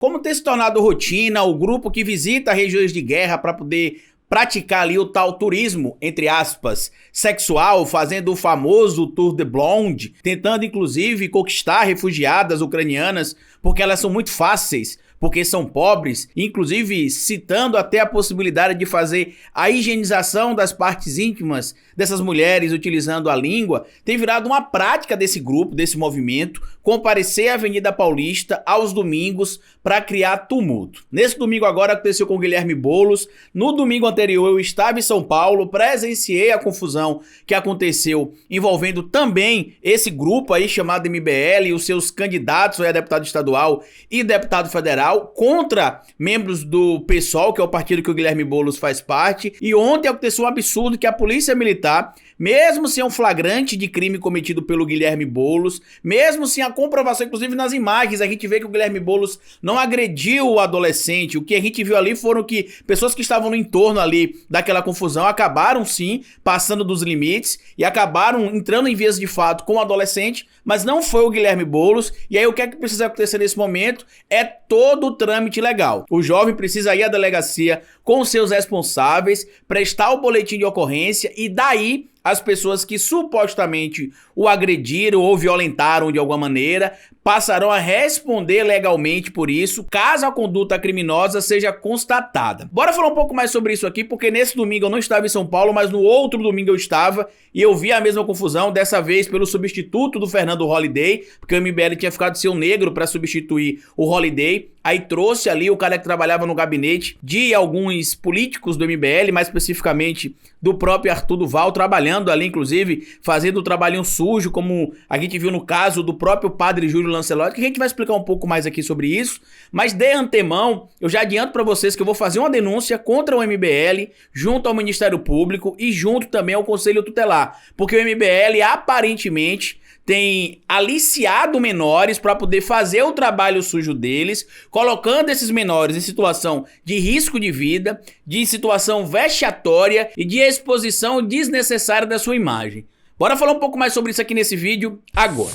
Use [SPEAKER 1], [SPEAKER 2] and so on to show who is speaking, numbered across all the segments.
[SPEAKER 1] Como tem se tornado rotina o grupo que visita regiões de guerra para poder praticar ali o tal turismo, entre aspas, sexual, fazendo o famoso Tour de Blonde, tentando inclusive conquistar refugiadas ucranianas, porque elas são muito fáceis, porque são pobres, inclusive citando até a possibilidade de fazer a higienização das partes íntimas dessas mulheres utilizando a língua, tem virado uma prática desse grupo, desse movimento, comparecer à Avenida Paulista aos domingos para criar tumulto. Nesse domingo agora aconteceu com o Guilherme Boulos, no domingo anterior eu estava em São Paulo, presenciei a confusão que aconteceu envolvendo também esse grupo aí chamado MBL e os seus candidatos a deputado estadual e deputado federal, contra membros do PSOL, que é o partido que o Guilherme Boulos faz parte. E ontem aconteceu um absurdo que a polícia militar, mesmo sem um flagrante de crime cometido pelo Guilherme Boulos, mesmo sem a comprovação, inclusive nas imagens, a gente vê que o Guilherme Boulos não agrediu o adolescente. O que a gente viu ali foram que pessoas que estavam no entorno ali daquela confusão acabaram sim passando dos limites e acabaram entrando em vias de fato com o adolescente, mas não foi o Guilherme Boulos. E aí o que é que precisa acontecer nesse momento? É todo o trâmite legal. O jovem precisa ir à delegacia com seus responsáveis, prestar o boletim de ocorrência e daí as pessoas que supostamente o agrediram ou violentaram de alguma maneira passarão a responder legalmente por isso, caso a conduta criminosa seja constatada. Bora falar um pouco mais sobre isso aqui, porque nesse domingo eu não estava em São Paulo, mas no outro domingo eu estava e eu vi a mesma confusão, dessa vez pelo substituto do Fernando Holliday, porque o MBL tinha ficado sem o negro para substituir o Holliday. Aí trouxe ali o cara que trabalhava no gabinete de alguns políticos do MBL, mais especificamente do próprio Arthur Duval, trabalhando ali, inclusive, fazendo o trabalhinho sujo, como a gente viu no caso do próprio padre Júlio Lancelotti, que a gente vai explicar um pouco mais aqui sobre isso. Mas de antemão, eu já adianto para vocês que eu vou fazer uma denúncia contra o MBL, junto ao Ministério Público e junto também ao Conselho Tutelar, porque o MBL aparentemente tem aliciado menores para poder fazer o trabalho sujo deles, colocando esses menores em situação de risco de vida, de situação vexatória e de exposição desnecessária da sua imagem. Bora falar um pouco mais sobre isso aqui nesse vídeo agora.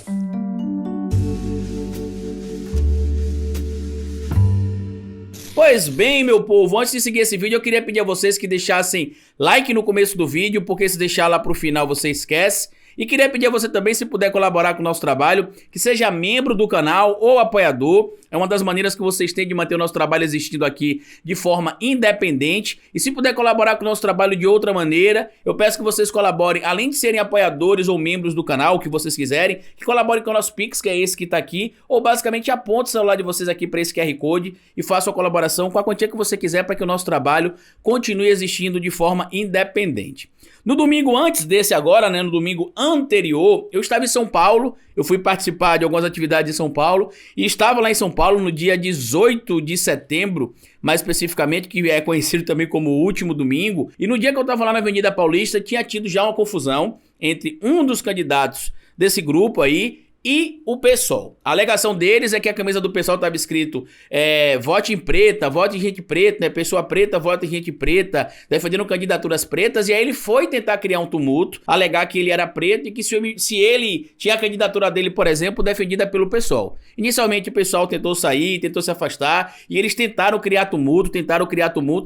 [SPEAKER 1] Pois bem, meu povo, antes de seguir esse vídeo eu queria pedir a vocês que deixassem like no começo do vídeo, porque se deixar lá pro final você esquece. E queria pedir a você também, se puder colaborar com o nosso trabalho, que seja membro do canal ou apoiador. É uma das maneiras que vocês têm de manter o nosso trabalho existindo aqui de forma independente. E se puder colaborar com o nosso trabalho de outra maneira, eu peço que vocês colaborem, além de serem apoiadores ou membros do canal, o que vocês quiserem, que colaborem com o nosso Pix, que é esse que tá aqui, ou basicamente aponte o celular de vocês aqui para esse QR Code e faça a colaboração com a quantia que você quiser para que o nosso trabalho continue existindo de forma independente. No domingo antes desse agora, no domingo anterior, eu estava em São Paulo, eu fui participar de algumas atividades em São Paulo e estava lá em São Paulo no dia 18 de setembro, mais especificamente, que é conhecido também como o último domingo, e no dia que eu estava lá na Avenida Paulista tinha tido já uma confusão entre um dos candidatos desse grupo aí e o PSOL. A alegação deles é que a camisa do PSOL estava escrito vote em preta, vote em gente preta, né? Pessoa preta, vote em gente preta, defendendo candidaturas pretas, e aí ele foi tentar criar um tumulto, alegar que ele era preto e que se ele tinha a candidatura dele, por exemplo, defendida pelo PSOL. Inicialmente o PSOL tentou sair, tentou se afastar, e eles tentaram criar tumulto,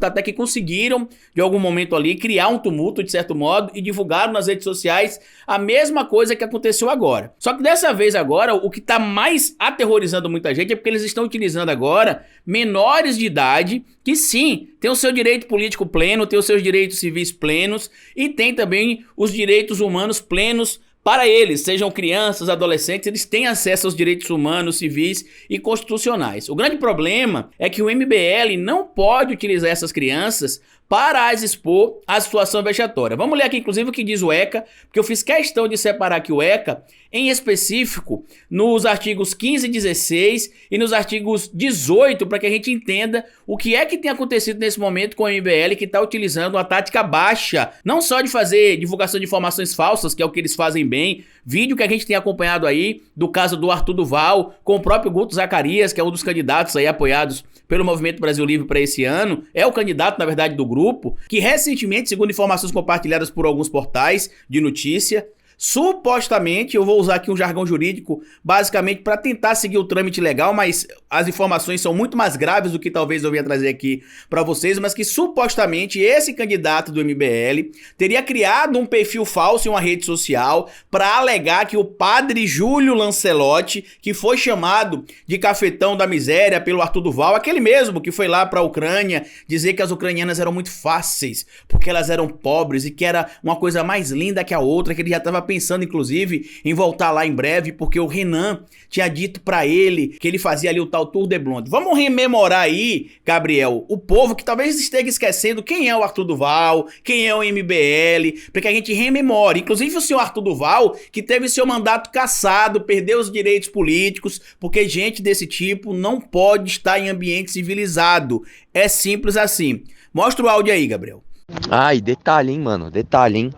[SPEAKER 1] até que conseguiram, de algum momento ali, criar um tumulto, de certo modo, e divulgaram nas redes sociais a mesma coisa que aconteceu agora. Só que dessa vez agora, o que tá mais aterrorizando muita gente é porque eles estão utilizando agora menores de idade que sim, tem o seu direito político pleno, tem os seus direitos civis plenos e tem também os direitos humanos plenos para eles, sejam crianças, adolescentes, eles têm acesso aos direitos humanos, civis e constitucionais. O grande problema é que o MBL não pode utilizar essas crianças para as expor à situação vexatória. Vamos ler aqui inclusive o que diz o ECA, porque eu fiz questão de separar aqui o ECA, em específico, nos artigos 15 e 16 e nos artigos 18, para que a gente entenda o que é que tem acontecido nesse momento com o MBL, que está utilizando uma tática baixa, não só de fazer divulgação de informações falsas, que é o que eles fazem bem, vídeo que a gente tem acompanhado aí, do caso do Arthur Duval, com o próprio Guto Zacarias, que é um dos candidatos aí apoiados pelo Movimento Brasil Livre para esse ano, é o candidato, na verdade, do grupo, que recentemente, segundo informações compartilhadas por alguns portais de notícia, Supostamente, eu vou usar aqui um jargão jurídico, basicamente para tentar seguir o trâmite legal, mas as informações são muito mais graves do que talvez eu venha trazer aqui para vocês, mas que supostamente esse candidato do MBL teria criado um perfil falso em uma rede social para alegar que o padre Júlio Lancelotti, que foi chamado de cafetão da miséria pelo Arthur Duval, aquele mesmo que foi lá para a Ucrânia dizer que as ucranianas eram muito fáceis, porque elas eram pobres e que era uma coisa mais linda que a outra, que ele já estava pensando, inclusive, em voltar lá em breve, porque o Renan tinha dito pra ele que ele fazia ali o tal Tour de Blonde. Vamos rememorar aí, Gabriel, o povo que talvez esteja esquecendo quem é o Arthur Duval, quem é o MBL, para que a gente rememore. Inclusive o senhor Arthur Duval, que teve seu mandato cassado, perdeu os direitos políticos, porque gente desse tipo não pode estar em ambiente civilizado. É simples assim. Mostra o áudio aí, Gabriel.
[SPEAKER 2] Ah, e detalhe, hein, mano, detalhe, hein,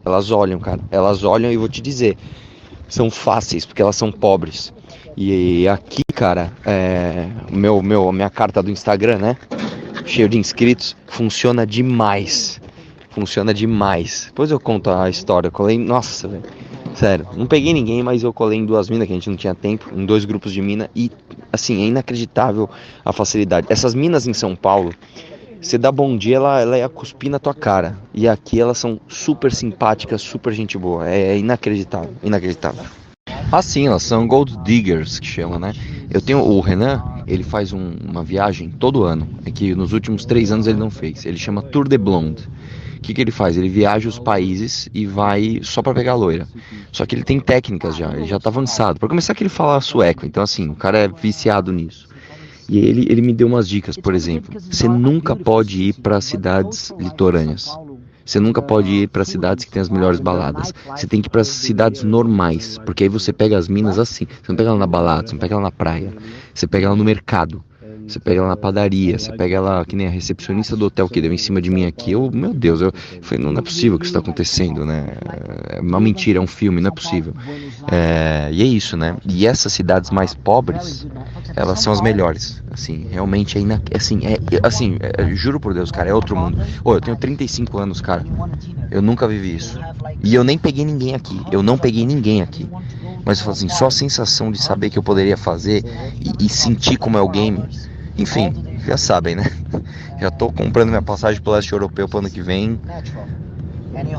[SPEAKER 2] elas olham, cara, elas olham e vou te dizer, são fáceis, porque elas são pobres, e aqui, cara, minha carta do Instagram, né, cheio de inscritos, funciona demais, depois eu conto a história, eu colei, nossa, velho, sério, não peguei ninguém, mas eu colei em 2 minas, que a gente não tinha tempo, em 2 grupos de mina, e, assim, é inacreditável a facilidade, essas minas em São Paulo, você dá bom dia, ela ia cuspir na tua cara. E aqui elas são super simpáticas, super gente boa. É inacreditável, inacreditável. Assim, elas são gold diggers, que chama, né? Eu tenho o Renan, ele faz uma viagem todo ano. É que nos últimos 3 anos ele não fez. Ele chama Tour de Blonde. O que ele faz? Ele viaja os países e vai só pra pegar loira. Só que ele tem técnicas já, ele já tá avançado. Pra começar que ele fala sueco, então assim, o cara é viciado nisso. E ele me deu umas dicas, por exemplo, você nunca pode ir para cidades litorâneas. Você nunca pode ir para cidades que tem as melhores baladas. Você tem que ir para cidades normais, porque aí você pega as minas assim. Você não pega ela na balada, você não pega ela na praia. Você pega ela no mercado. Você pega ela na padaria, você pega ela que nem a recepcionista do hotel que deu em cima de mim aqui. Meu Deus, eu falei, não é possível que isso está acontecendo, né? É uma mentira, é um filme, não é possível. E é isso, né? E essas cidades mais pobres, elas são as melhores. Assim, realmente juro por Deus, cara, é outro mundo. Eu tenho 35 anos, cara. Eu nunca vivi isso. E eu nem peguei ninguém aqui. Mas eu falo assim, só a sensação de saber que eu poderia fazer e sentir como é o game. Enfim, já sabem, né? Já tô comprando minha passagem pro leste europeu pro ano que vem,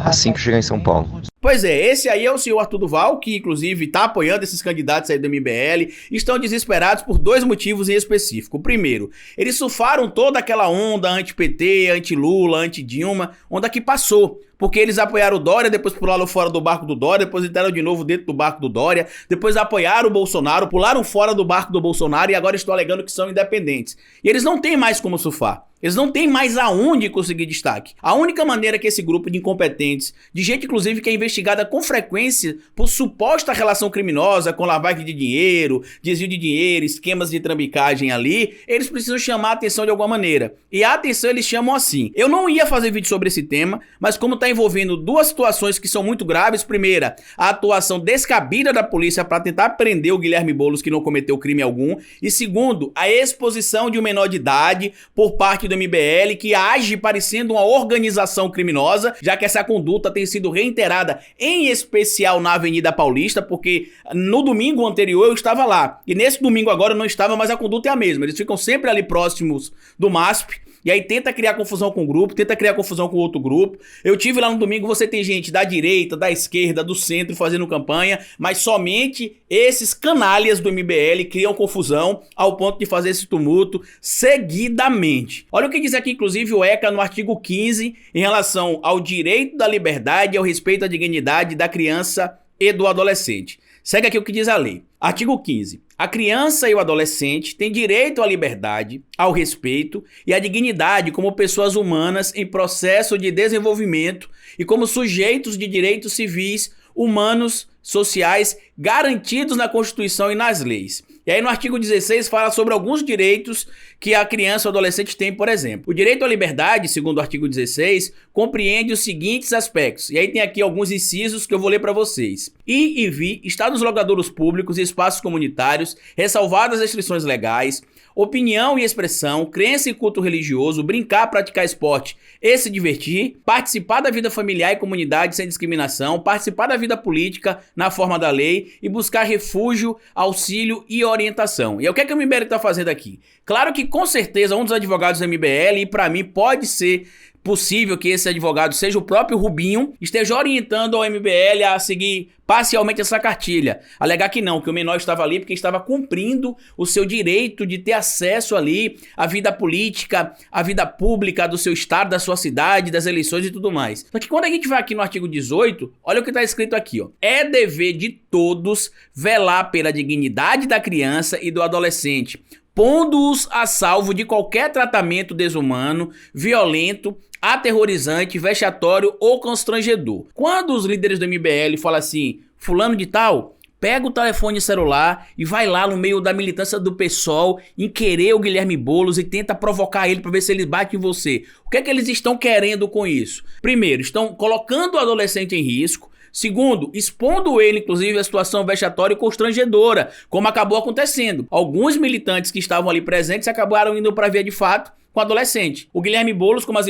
[SPEAKER 2] assim que eu chegar em São Paulo.
[SPEAKER 1] Pois é, esse aí é o senhor Arthur Duval, que inclusive tá apoiando esses candidatos aí do MBL, estão desesperados por 2 motivos em específico. O primeiro, eles surfaram toda aquela onda anti-PT, anti-Lula, anti-Dilma, onda que passou. Porque eles apoiaram o Dória, depois pularam fora do barco do Dória, depois entraram de novo dentro do barco do Dória, depois apoiaram o Bolsonaro, pularam fora do barco do Bolsonaro e agora estão alegando que são independentes. E eles não têm mais como surfar. Eles não têm mais aonde conseguir destaque. A única maneira que esse grupo de incompetentes, de gente inclusive que é investigada com frequência por suposta relação criminosa com lavagem de dinheiro, desvio de dinheiro, esquemas de trambicagem ali, eles precisam chamar a atenção de alguma maneira. E a atenção eles chamam assim. Eu não ia fazer vídeo sobre esse tema, mas como está envolvendo 2 situações que são muito graves. Primeira, a atuação descabida da polícia para tentar prender o Guilherme Boulos, que não cometeu crime algum. E segundo, a exposição de um menor de idade por parte do MBL, que age parecendo uma organização criminosa, já que essa conduta tem sido reiterada, em especial na Avenida Paulista, porque no domingo anterior eu estava lá, e nesse domingo agora eu não estava, mas a conduta é a mesma. Eles ficam sempre ali próximos do MASP, e aí tenta criar confusão com um grupo, tenta criar confusão com outro grupo. Eu tive lá no domingo, você tem gente da direita, da esquerda, do centro fazendo campanha, mas somente esses canalhas do MBL criam confusão ao ponto de fazer esse tumulto seguidamente. Olha o que diz aqui, inclusive, o ECA no artigo 15, em relação ao direito da liberdade e ao respeito à dignidade da criança e do adolescente. Segue aqui o que diz a lei. Artigo 15. A criança e o adolescente têm direito à liberdade, ao respeito e à dignidade como pessoas humanas em processo de desenvolvimento e como sujeitos de direitos civis, humanos, sociais, garantidos na Constituição e nas leis. E aí no artigo 16 fala sobre alguns direitos que a criança ou adolescente tem, por exemplo. O direito à liberdade, segundo o artigo 16, compreende os seguintes aspectos. E aí tem aqui alguns incisos que eu vou ler para vocês. Ir e vir, estar nos logradouros públicos e espaços comunitários, ressalvadas as restrições legais, opinião e expressão, crença e culto religioso, brincar, praticar esporte e se divertir, participar da vida familiar e comunidade sem discriminação, participar da vida política na forma da lei e buscar refúgio, auxílio e orientação. E é o que o MBL está fazendo aqui? Claro que com certeza um dos advogados do MBL, e para mim pode ser possível que esse advogado seja o próprio Rubinho, esteja orientando ao MBL a seguir parcialmente essa cartilha. Alegar que não, que o menor estava ali porque estava cumprindo o seu direito de ter acesso ali à vida política, à vida pública do seu estado, da sua cidade, das eleições e tudo mais. Só que quando a gente vai aqui no artigo 18, olha o que está escrito aqui, ó. É dever de todos velar pela dignidade da criança e do adolescente, pondo-os a salvo de qualquer tratamento desumano, violento, aterrorizante, vexatório ou constrangedor. Quando os líderes do MBL falam assim, fulano de tal, pega o telefone celular e vai lá no meio da militância do PSOL em querer o Guilherme Boulos e tenta provocar ele para ver se ele bate em você. O que é que eles estão querendo com isso? Primeiro, estão colocando o adolescente em risco. Segundo, expondo ele, inclusive, a situação vexatória e constrangedora, como acabou acontecendo. Alguns militantes que estavam ali presentes acabaram indo para a via de fato com o adolescente. O Guilherme Boulos, como as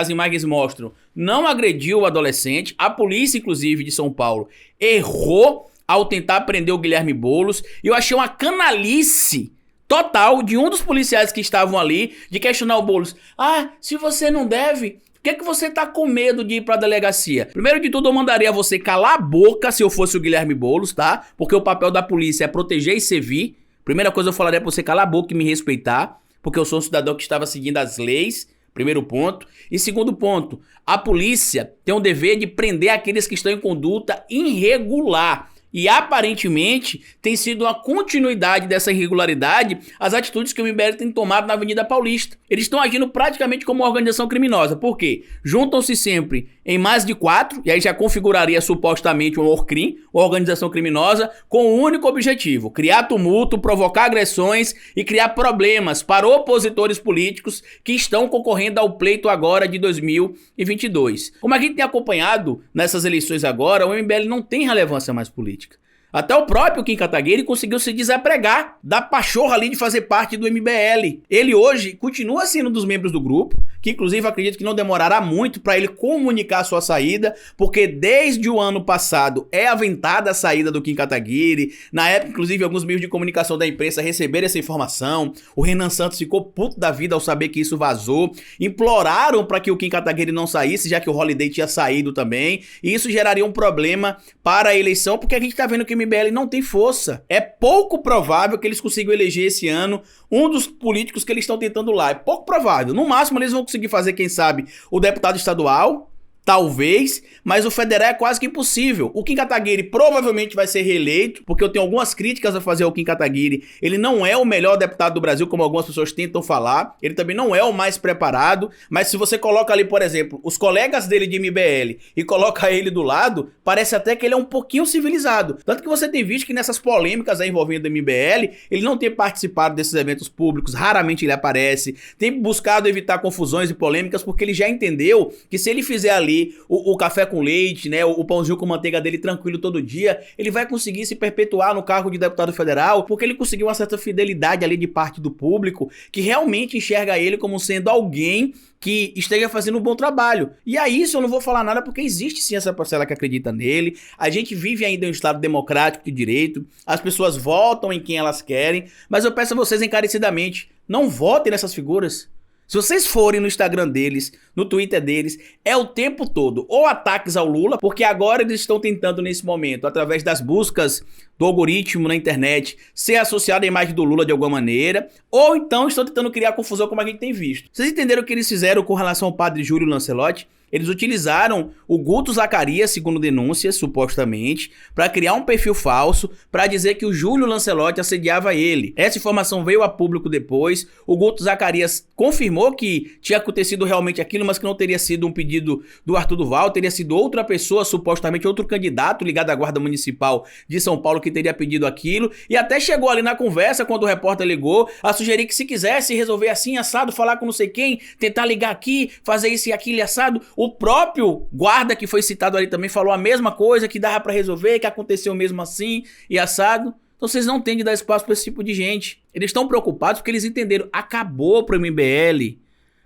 [SPEAKER 1] imagens mostram, não agrediu o adolescente. A polícia, inclusive, de São Paulo, errou ao tentar prender o Guilherme Boulos. E eu achei uma canalice total de um dos policiais que estavam ali de questionar o Boulos. Ah, se você não deve... Por que você tá com medo de ir pra delegacia? Primeiro de tudo, eu mandaria você calar a boca se eu fosse o Guilherme Boulos, tá? Porque o papel da polícia é proteger e servir. Primeira coisa, eu falaria pra você calar a boca e me respeitar, porque eu sou um cidadão que estava seguindo as leis. Primeiro ponto. E segundo ponto, a polícia tem o dever de prender aqueles que estão em conduta irregular. E aparentemente tem sido uma continuidade dessa irregularidade as atitudes que o MBL tem tomado na Avenida Paulista. Eles estão agindo praticamente como uma organização criminosa. Por quê? Juntam-se sempre em mais de 4, e aí já configuraria supostamente um ORCRIM, uma organização criminosa, com um único objetivo: criar tumulto, provocar agressões e criar problemas para opositores políticos que estão concorrendo ao pleito agora de 2022. Como a gente tem acompanhado nessas eleições agora, o MBL não tem relevância mais política. Até o próprio Kim Kataguiri conseguiu se desapregar da pachorra ali de fazer parte do MBL. Ele hoje continua sendo um dos membros do grupo, que inclusive acredito que não demorará muito para ele comunicar a sua saída, porque desde o ano passado é aventada a saída do Kim Kataguiri. Na época, inclusive, alguns meios de comunicação da imprensa receberam essa informação. O Renan Santos ficou puto da vida ao saber que isso vazou. Imploraram para que o Kim Kataguiri não saísse, já que o Holiday tinha saído também. E isso geraria um problema para a eleição, porque a gente tá vendo que o MBL não tem força. É pouco provável que eles consigam eleger esse ano um dos políticos que eles estão tentando lá. É pouco provável. No máximo, eles vão conseguir fazer, quem sabe, o deputado estadual, talvez, mas o federal é quase que impossível. O Kim Kataguiri provavelmente vai ser reeleito, porque eu tenho algumas críticas a fazer ao Kim Kataguiri. Ele não é o melhor deputado do Brasil, como algumas pessoas tentam falar. Ele também não é o mais preparado, mas se você coloca ali, por exemplo, os colegas dele de MBL e coloca ele do lado, parece até que ele é um pouquinho civilizado. Tanto que você tem visto que nessas polêmicas aí envolvendo o MBL, ele não tem participado desses eventos públicos, raramente ele aparece, tem buscado evitar confusões e polêmicas, porque ele já entendeu que se ele fizer ali o café com leite, né, o pãozinho com manteiga dele tranquilo todo dia, ele vai conseguir se perpetuar no cargo de deputado federal, porque ele conseguiu uma certa fidelidade ali de parte do público, que realmente enxerga ele como sendo alguém que esteja fazendo um bom trabalho. E a isso eu não vou falar nada, porque existe sim essa parcela que acredita nele. A gente vive ainda em um estado democrático de direito, as pessoas votam em quem elas querem, mas eu peço a vocês encarecidamente, não votem nessas figuras. Se vocês forem no Instagram deles, no Twitter deles, é o tempo todo ou ataques ao Lula, porque agora eles estão tentando nesse momento, através das buscas do algoritmo na internet, ser associado à imagem do Lula de alguma maneira, ou então estão tentando criar confusão como a gente tem visto. Vocês entenderam o que eles fizeram com relação ao padre Júlio Lancelotti? Eles utilizaram o Guto Zacarias, segundo denúncias, supostamente, para criar um perfil falso, para dizer que o Júlio Lancelotti assediava ele. Essa informação veio a público depois. O Guto Zacarias confirmou que tinha acontecido realmente aquilo, mas que não teria sido um pedido do Arthur Duval, teria sido outra pessoa, supostamente outro candidato ligado à Guarda Municipal de São Paulo que teria pedido aquilo. E até chegou ali na conversa, quando o repórter ligou, a sugerir que se quisesse resolver assim, assado, falar com não sei quem, tentar ligar aqui, fazer isso e aquilo assado. O próprio guarda que foi citado ali também falou a mesma coisa, que dava pra resolver, que aconteceu mesmo assim e assado. Então vocês não têm de dar espaço para esse tipo de gente. Eles estão preocupados porque eles entenderam, acabou pro MBL,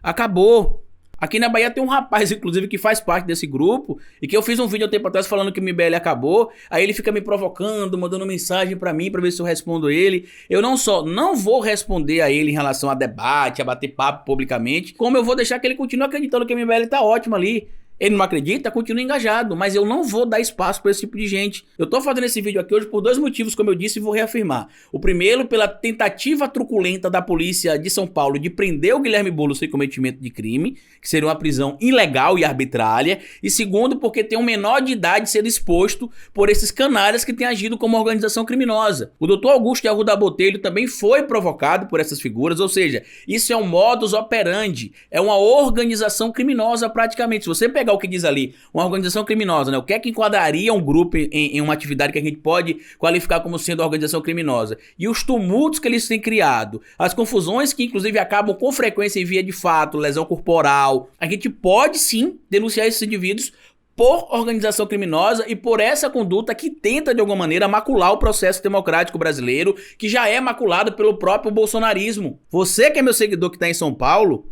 [SPEAKER 1] acabou. Aqui na Bahia tem um rapaz, inclusive, que faz parte desse grupo e que eu fiz um vídeo há tempo atrás falando que o MBL acabou. Aí ele fica me provocando, mandando mensagem pra mim pra ver se eu respondo ele. Eu não vou responder a ele em relação a debate, a bater papo publicamente, como eu vou deixar que ele continue acreditando que o MBL tá ótimo ali. Ele não acredita, continua engajado, mas eu não vou dar espaço para esse tipo de gente. Eu tô fazendo esse vídeo aqui hoje por 2 motivos, como eu disse, e vou reafirmar. O primeiro, pela tentativa truculenta da polícia de São Paulo de prender o Guilherme Boulos sem cometimento de crime, que seria uma prisão ilegal e arbitrária. E segundo, porque tem um menor de idade sendo exposto por esses canalhas que têm agido como organização criminosa. O Dr. Augusto de Arruda Botelho também foi provocado por essas figuras, ou seja, isso é um modus operandi, é uma organização criminosa praticamente. Se você pegar o que diz ali, uma organização criminosa, né? O que é que enquadraria um grupo em uma atividade que a gente pode qualificar como sendo organização criminosa? E os tumultos que eles têm criado, as confusões que inclusive acabam com frequência em via de fato, lesão corporal, a gente pode sim denunciar esses indivíduos por organização criminosa e por essa conduta que tenta de alguma maneira macular o processo democrático brasileiro, que já é maculado pelo próprio bolsonarismo. Você que é meu seguidor que está em São Paulo,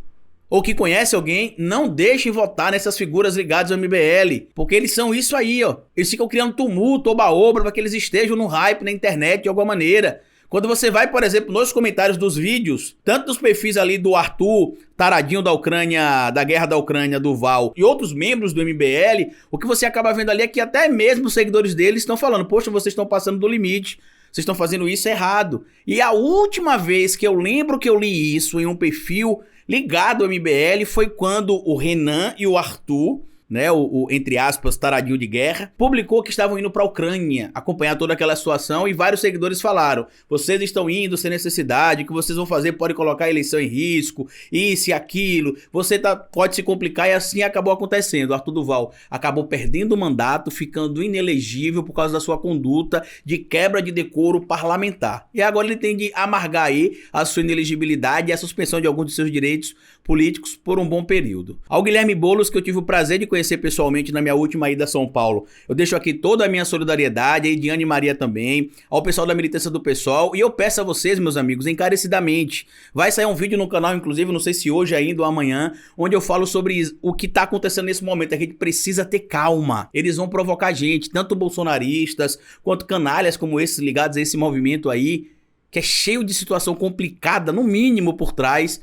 [SPEAKER 1] ou que conhece alguém, não deixem votar nessas figuras ligadas ao MBL, porque eles são isso aí, ó. Eles ficam criando tumulto, oba-oba, para que eles estejam no hype na internet de alguma maneira. Quando você vai, por exemplo, nos comentários dos vídeos, tanto dos perfis ali do Arthur, taradinho da Ucrânia, da guerra da Ucrânia, do Val, e outros membros do MBL, o que você acaba vendo ali é que até mesmo os seguidores deles estão falando, poxa, vocês estão passando do limite. Vocês estão fazendo isso errado. E a última vez que eu lembro que eu li isso em um perfil ligado ao MBL foi quando o Renan e o Arthur, né, o entre aspas, taradinho de guerra, publicou que estavam indo para a Ucrânia acompanhar toda aquela situação e vários seguidores falaram, vocês estão indo sem necessidade, o que vocês vão fazer pode colocar a eleição em risco, isso e aquilo, pode se complicar e assim acabou acontecendo. O Arthur Duval acabou perdendo o mandato, ficando inelegível por causa da sua conduta de quebra de decoro parlamentar. E agora ele tem de amargar aí a sua inelegibilidade e a suspensão de alguns de seus direitos políticos por um bom período. Ao Guilherme Boulos, que eu tive o prazer de conhecer pessoalmente na minha última ida a São Paulo, eu deixo aqui toda a minha solidariedade, a Ediane Maria também, ao pessoal da militância do PSOL, e eu peço a vocês, meus amigos, encarecidamente, vai sair um vídeo no canal, inclusive, não sei se hoje ainda ou amanhã, onde eu falo sobre o que tá acontecendo nesse momento. A gente precisa ter calma, eles vão provocar gente, tanto bolsonaristas, quanto canalhas como esses ligados a esse movimento aí, que é cheio de situação complicada, no mínimo por trás.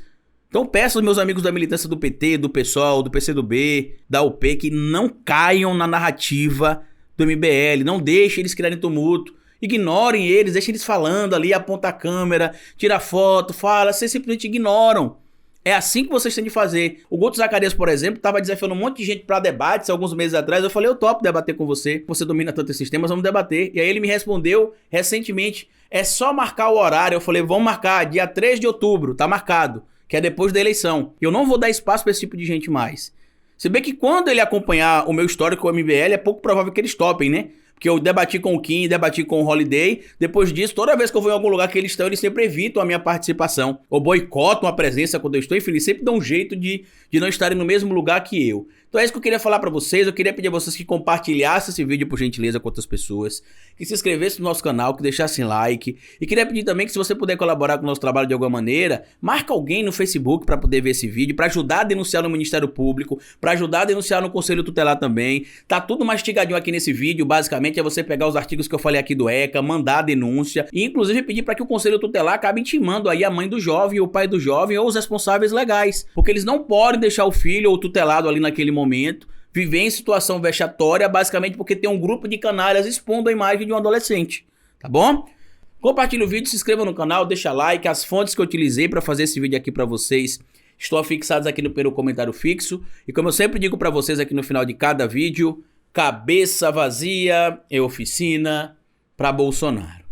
[SPEAKER 1] Então peço aos meus amigos da militância do PT, do PSOL, do PCdoB, da UP, que não caiam na narrativa do MBL, não deixem eles criarem tumulto, ignorem eles, deixem eles falando ali, aponta a câmera, tira foto, fala, vocês simplesmente ignoram. É assim que vocês têm de fazer. O Guto Zacarias, por exemplo, estava desafiando um monte de gente para debates alguns meses atrás. Eu falei, eu topo debater com você. Você domina tanto esses temas, vamos debater. E aí ele me respondeu recentemente, é só marcar o horário. Eu falei, vamos marcar, dia 3 de outubro, tá marcado. Que é depois da eleição. Eu não vou dar espaço para esse tipo de gente mais. Se bem que quando ele acompanhar o meu histórico com o MBL, é pouco provável que eles topem, né? Porque eu debati com o Kim, debati com o Holiday. Depois disso, toda vez que eu vou em algum lugar que eles estão, eles sempre evitam a minha participação. Ou boicotam a presença quando eu estou. Enfim, eles sempre dão um jeito de não estarem no mesmo lugar que eu. Então é isso que eu queria falar pra vocês. Eu queria pedir a vocês que compartilhassem esse vídeo por gentileza com outras pessoas, que se inscrevessem no nosso canal, que deixassem like. E queria pedir também que, se você puder colaborar com o nosso trabalho de alguma maneira, marca alguém no Facebook pra poder ver esse vídeo, pra ajudar a denunciar no Ministério Público, pra ajudar a denunciar no Conselho Tutelar também. Tá tudo mastigadinho aqui nesse vídeo. Basicamente é você pegar os artigos que eu falei aqui do ECA, mandar a denúncia e inclusive pedir pra que o Conselho Tutelar acabe intimando aí a mãe do jovem, o pai do jovem ou os responsáveis legais. Porque eles não podem deixar o filho ou o tutelado ali naquele momento viver em situação vexatória, basicamente porque tem um grupo de canalhas expondo a imagem de um adolescente, tá bom? Compartilhe o vídeo, se inscreva no canal, deixa like. As fontes que eu utilizei para fazer esse vídeo aqui para vocês estão fixadas aqui no primeiro comentário fixo. E como eu sempre digo para vocês aqui no final de cada vídeo, cabeça vazia é oficina para Bolsonaro.